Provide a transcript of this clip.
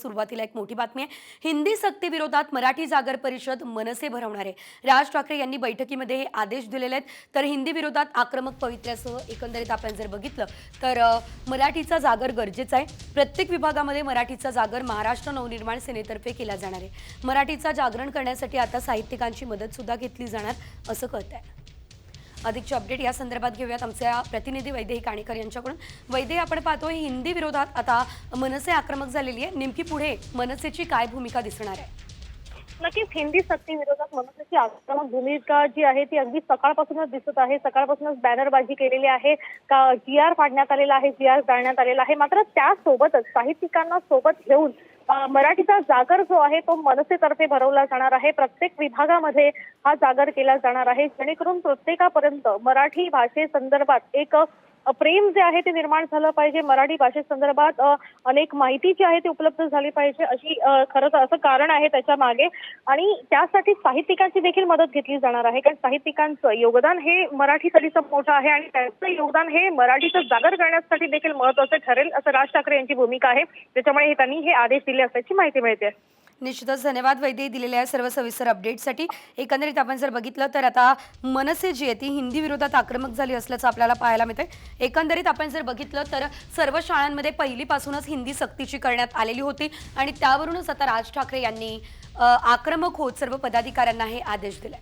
सुरुवातीला एक मोठी बातमी आहे। हिंदी सक्ती विरोधात मराठी जागर परिषद मनसे भरवणार आहे। राज ठाकरे यांनी बैठकीमध्ये हे आदेश दिलेले आहेत। तर हिंदी विरोधात आक्रमक पवित्र्यासह एकंदरीत आपण जर बघितलं तर मराठीचा जागर गरजेचा आहे। प्रत्येक विभागामध्ये मराठीचा जागर महाराष्ट्र नवनिर्माण सेनेतर्फे केला जाणार आहे। मराठीचा जागरण करण्यासाठी आता साहित्यिकांची मदत सुद्धा घेतली जाणार असं कळतंय। अधिकचे अपडेट या संदर्भात घेऊयात आमच्या प्रतिनिधी वैदेही काणेकर यांच्याकडून। वैदेही, आपण पाहतोय हिंदी विरोधात आता मनसे आक्रमक झालेली आहे, नेमकी पुढे मनसेची काय भूमिका दिसणार आहे? नक्कीच हिंदी सक्ती विरोधात मनसेची आक्रमक भूमिका जी आहे ती अगदी सकाळपासूनच दिसत आहे। सकाळपासूनच बॅनरबाजी केलेली आहे, का GR फाडण्यात आलेला आहे, GR जाळण्यात आलेला आहे। मात्र त्यासोबतच साहित्यिकांना सोबत घेऊन मराठीचा जागर जो आहे तो मनसेतर्फे भरवला जाणार आहे। प्रत्येक विभागामध्ये हा जागर केला जाणार आहे, जेणेकरून प्रत्येकापर्यंत मराठी भाषेसंदर्भात एक प्रेम जे आहे ते निर्माण झालं पाहिजे। मराठी भाषेसंदर्भात अनेक माहिती जी आहे ती उपलब्ध झाली पाहिजे, अशी खरं तर असं कारण आहे त्याच्या मागे। आणि त्यासाठी साहित्यिकांची देखील मदत घेतली जाणार आहे, कारण साहित्यिकांचं योगदान हे मराठीसाठीचं मोठं आहे आणि त्यांचं योगदान हे मराठीचं जागर करण्यासाठी देखील महत्त्वाचं ठरेल, असं राज ठाकरे यांची भूमिका आहे। त्याच्यामुळे त्यांनी हे आदेश दिले असल्याची माहिती मिळते। निश्चितच धन्यवाद वैदेही दिलेल्या सर्व सविस्तर अपडेटसाठी। एकंदरीत आपण जर बघितलं तर आता मनसे जी आहे ती हिंदी विरोधात आक्रमक झाली असल्याचं आपल्याला पाहायला मिळतंय। एकंदरीत आपण जर बघितलं तर सर्व शाळांमध्ये पहिलीपासूनच हिंदी सक्तीची करण्यात आलेली होती आणि त्यावरूनच आता राज ठाकरे यांनी आक्रमक होत सर्व पदाधिकाऱ्यांना हे आदेश दिले।